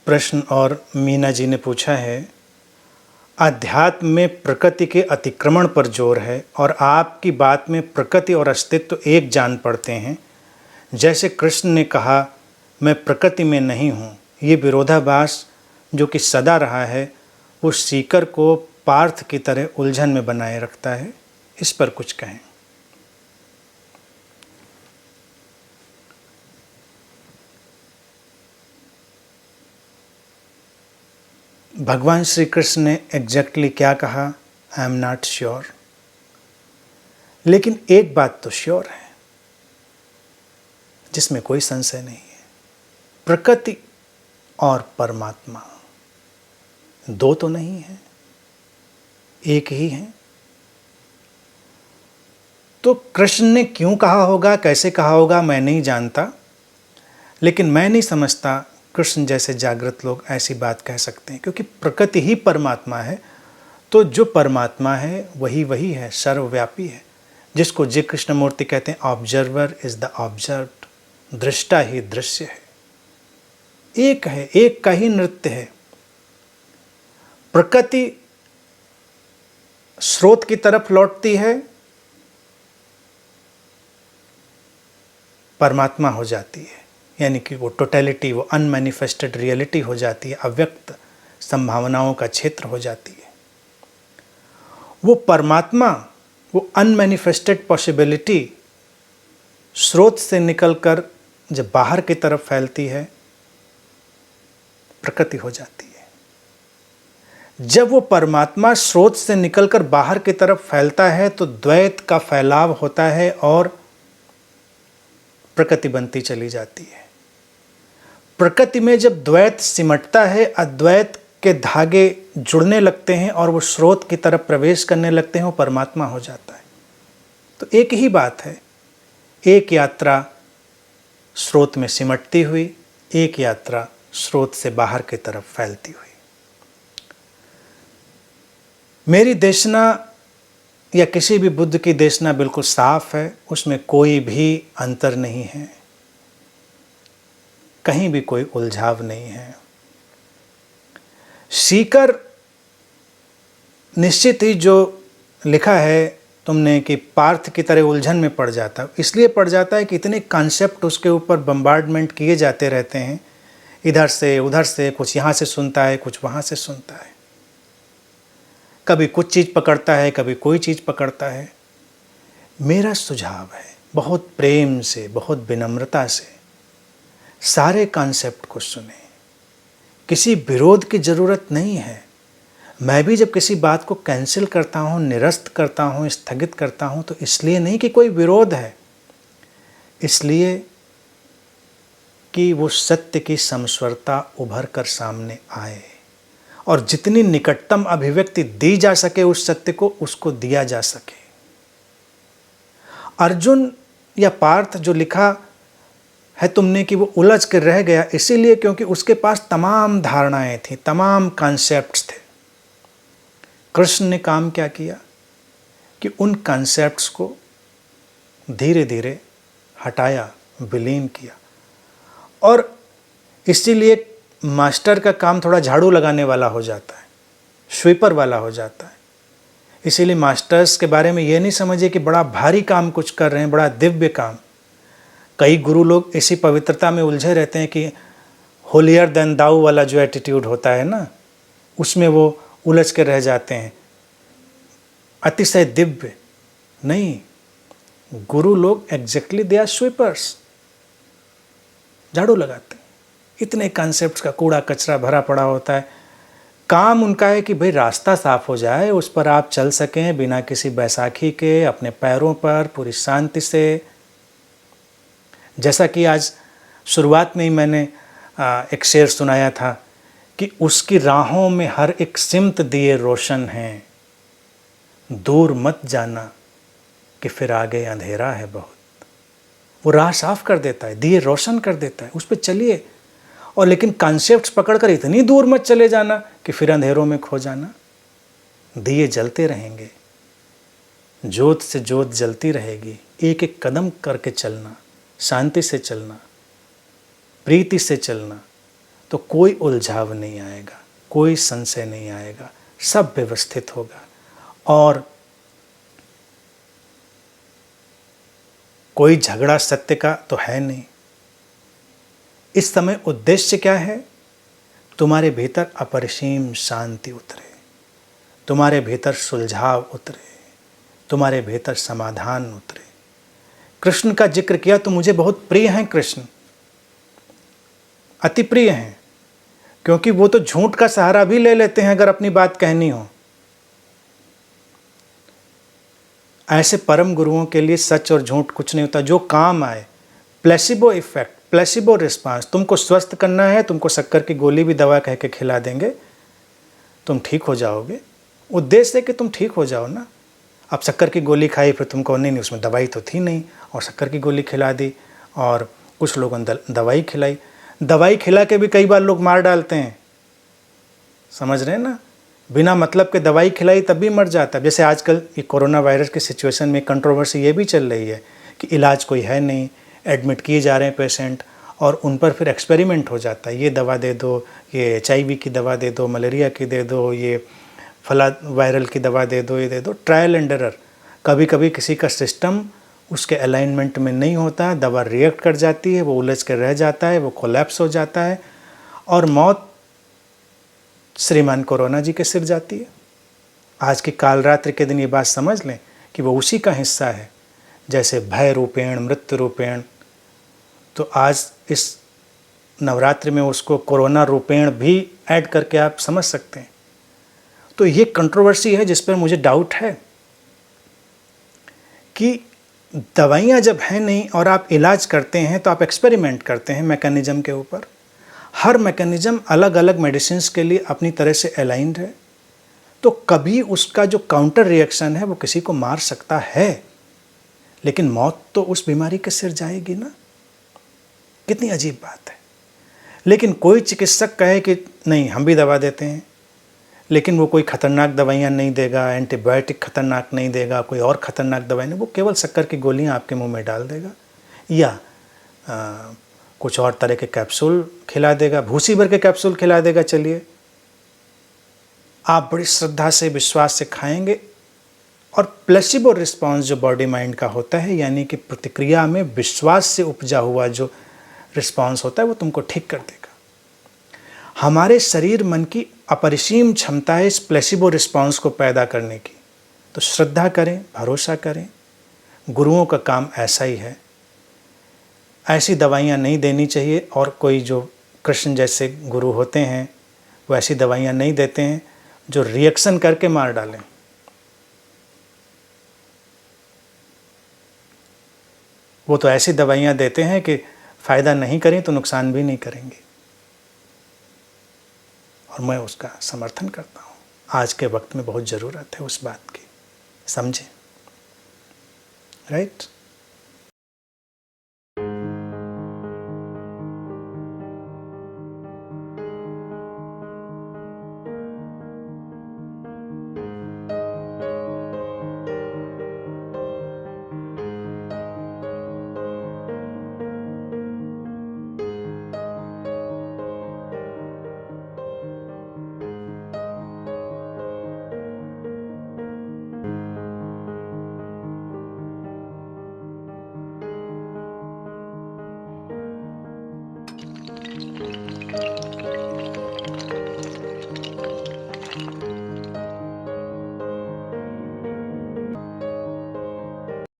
प्रश्न और मीना जी ने पूछा है, अध्यात्म में प्रकृति के अतिक्रमण पर जोर है और आपकी बात में प्रकृति और अस्तित्व एक जान पड़ते हैं। जैसे कृष्ण ने कहा, मैं प्रकृति में नहीं हूँ। ये विरोधाभास जो कि सदा रहा है, वो सीकर को पार्थ की तरह उलझन में बनाए रखता है। इस पर कुछ कहें। भगवान श्री कृष्ण ने एग्जैक्टली क्या कहा, आई एम नॉट श्योर, लेकिन एक बात तो श्योर है जिसमें कोई संशय नहीं है, प्रकृति और परमात्मा दो तो नहीं है, एक ही है। तो कृष्ण ने क्यों कहा होगा, कैसे कहा होगा, मैं नहीं जानता, लेकिन मैं नहीं समझता कृष्ण जैसे जागृत लोग ऐसी बात कह सकते हैं, क्योंकि प्रकृति ही परमात्मा है। तो जो परमात्मा है वही वही है, सर्वव्यापी है, जिसको जी कृष्णमूर्ति कहते हैं, ऑब्जर्वर इज द ऑब्जर्व्ड, दृष्टा ही दृश्य है, एक है, एक का ही नृत्य है। प्रकृति स्रोत की तरफ लौटती है, परमात्मा हो जाती है, यानी कि वो टोटलिटी, वो अनमैनिफेस्टेड रियलिटी हो जाती है, अव्यक्त संभावनाओं का क्षेत्र हो जाती है। वो परमात्मा, वो अनमैनिफेस्टेड पॉसिबिलिटी स्रोत से निकलकर जब बाहर की तरफ फैलती है, प्रकृति हो जाती है। जब वो परमात्मा स्रोत से निकलकर बाहर की तरफ फैलता है तो द्वैत का फैलाव होता है और प्रकृति बनती चली जाती है। प्रकृति में जब द्वैत सिमटता है, अद्वैत के धागे जुड़ने लगते हैं और वो स्रोत की तरफ प्रवेश करने लगते हैं, वो परमात्मा हो जाता है। तो एक ही बात है, एक यात्रा स्रोत में सिमटती हुई, एक यात्रा स्रोत से बाहर की तरफ फैलती हुई। मेरी देशना या किसी भी बुद्ध की देशना बिल्कुल साफ है, उसमें कोई भी अंतर नहीं है, कहीं भी कोई उलझाव नहीं है। सीकर निश्चित ही जो लिखा है तुमने कि पार्थ की तरह उलझन में पड़ जाता है, इसलिए पड़ जाता है कि इतने कॉन्सेप्ट उसके ऊपर बम्बार्डमेंट किए जाते रहते हैं, इधर से उधर से, कुछ यहाँ से सुनता है, कुछ वहाँ से सुनता है, कभी कुछ चीज़ पकड़ता है, कभी कोई चीज़ पकड़ता है। मेरा सुझाव है, बहुत प्रेम से, बहुत विनम्रता से सारे कॉन्सेप्ट को सुने, किसी विरोध की ज़रूरत नहीं है। मैं भी जब किसी बात को कैंसिल करता हूँ, निरस्त करता हूँ, स्थगित करता हूँ, तो इसलिए नहीं कि कोई विरोध है, इसलिए कि वो सत्य की समस्वरता उभर कर सामने आए और जितनी निकटतम अभिव्यक्ति दी जा सके उस सत्य को, उसको दिया जा सके। अर्जुन या पार्थ जो लिखा है तुमने कि वो उलझ कर रह गया, इसीलिए क्योंकि उसके पास तमाम धारणाएं थी, तमाम कॉन्सेप्ट्स थे। कृष्ण ने काम क्या किया कि उन कॉन्सेप्ट्स को धीरे धीरे हटाया, विलीन किया। और इसीलिए मास्टर का काम थोड़ा झाड़ू लगाने वाला हो जाता है, स्वीपर वाला हो जाता है। इसीलिए मास्टर्स के बारे में ये नहीं समझिए कि बड़ा भारी काम कुछ कर रहे हैं, बड़ा दिव्य काम। कई गुरु लोग इसी पवित्रता में उलझे रहते हैं कि होलियर देन दाऊ वाला जो एटीट्यूड होता है ना, उसमें वो उलझ के रह जाते हैं, अतिशय दिव्य नहीं। गुरु लोग एग्जैक्टली दे आर स्वीपर्स, झाड़ू लगाते हैं। इतने कॉन्सेप्ट्स का कूड़ा कचरा भरा पड़ा होता है, काम उनका है कि भाई रास्ता साफ हो जाए, उस पर आप चल सकें बिना किसी बैसाखी के, अपने पैरों पर पूरी शांति से। जैसा कि आज शुरुआत में ही मैंने एक शेर सुनाया था कि उसकी राहों में हर एक सिमत दिए रोशन हैं, दूर मत जाना कि फिर आगे अंधेरा है बहुत। वो राह साफ कर देता है, दिए रोशन कर देता है, उस पर चलिए। और लेकिन कॉन्सेप्ट्स पकड़कर इतनी दूर मत चले जाना कि फिर अंधेरों में खो जाना। दिए जलते रहेंगे, जोत से जोत जलती रहेगी, एक एक कदम करके चलना, शांति से चलना, प्रीति से चलना, तो कोई उलझाव नहीं आएगा, कोई संशय नहीं आएगा, सब व्यवस्थित होगा और कोई झगड़ा सत्य का तो है नहीं। इस समय उद्देश्य क्या है? तुम्हारे भीतर अपरिसीम शांति उतरे, तुम्हारे भीतर सुलझाव उतरे, तुम्हारे भीतर समाधान उतरे। कृष्ण का जिक्र किया तो मुझे बहुत प्रिय हैं कृष्ण, अति प्रिय हैं, क्योंकि वो तो झूठ का सहारा भी ले लेते हैं अगर अपनी बात कहनी हो। ऐसे परम गुरुओं के लिए सच और झूठ कुछ नहीं होता, जो काम आए। Placebo effect, placebo response. तुमको स्वस्थ करना है, तुमको शक्कर की गोली भी दवा कह के खिला देंगे, तुम ठीक हो जाओगे। उद्देश्य है कि तुम ठीक हो जाओ ना। अब शक्कर की गोली खाई, फिर तुमको नहीं उसमें दवाई तो थी नहीं, और शक्कर की गोली खिला दी, और कुछ लोगों ने दवाई खिलाई। दवाई खिला के भी कई बार लोग मार डालते हैं, समझ रहे हैं ना। बिना मतलब के दवाई खिलाई तब भी मर जाता है। जैसे आजकल ये कोरोना वायरस की सिचुएशन में कंट्रोवर्सी ये भी चल रही है कि इलाज कोई है नहीं, एडमिट किए जा रहे हैं पेशेंट, और उन पर फिर एक्सपेरिमेंट हो जाता है। ये दवा दे दो, ये HIV की दवा दे दो, मलेरिया की दे दो, ये फला वायरल की दवा दे दो, ये दे दो। Trial and error. कभी कभी किसी का सिस्टम उसके अलाइनमेंट में नहीं होता, दवा रिएक्ट कर जाती है, वो उलझ कर रह जाता है, वो कोलैप्स हो जाता है, और मौत श्रीमान कोरोना जी के सिर जाती है। आज की काल रात्रि के दिन ये बात समझ लें कि वो उसी का हिस्सा है। जैसे भय रूपेण मृत्यु रूपेण, तो आज इस नवरात्रि में उसको कोरोना रूपेण भी ऐड करके आप समझ सकते हैं। तो ये कंट्रोवर्सी है जिस पर मुझे डाउट है कि दवाइयाँ जब हैं नहीं और आप इलाज करते हैं तो आप एक्सपेरिमेंट करते हैं मैकेनिज्म के ऊपर। हर मैकेनिज्म अलग अलग मेडिसिन्स के लिए अपनी तरह से अलाइंड है, तो कभी उसका जो काउंटर रिएक्शन है वो किसी को मार सकता है, लेकिन मौत तो उस बीमारी के सिर जाएगी ना। कितनी अजीब बात है। लेकिन कोई चिकित्सक कहे कि नहीं हम भी दवा देते हैं, लेकिन वो कोई ख़तरनाक दवाइयाँ नहीं देगा, एंटीबायोटिक ख़तरनाक नहीं देगा, कोई और ख़तरनाक दवाई नहीं, वो केवल शक्कर की गोलियाँ आपके मुंह में डाल देगा, या कुछ और तरह के कैप्सूल खिला देगा, भूसी भर के कैप्सूल खिला देगा। चलिए, आप बड़ी श्रद्धा से विश्वास से खाएंगे, और प्लेसिबो रिस्पॉन्स जो बॉडी माइंड का होता है, यानी कि प्रतिक्रिया में विश्वास से उपजा हुआ जो रिस्पॉन्स होता है, वो तुमको ठीक कर देगा। हमारे शरीर मन की अपरिसीम क्षमता है इस प्लेसिबो रिस्पॉन्स को पैदा करने की। तो श्रद्धा करें, भरोसा करें। गुरुओं का काम ऐसा ही है। ऐसी दवाइयाँ नहीं देनी चाहिए, और कोई जो कृष्ण जैसे गुरु होते हैं वो ऐसी दवाइयाँ नहीं देते हैं जो रिएक्शन करके मार डालें। वो तो ऐसी दवाइयाँ देते हैं कि फ़ायदा नहीं करें तो नुकसान भी नहीं करेंगे, और मैं उसका समर्थन करता हूँ। आज के वक्त में बहुत ज़रूरत है उस बात की, समझें, राइट।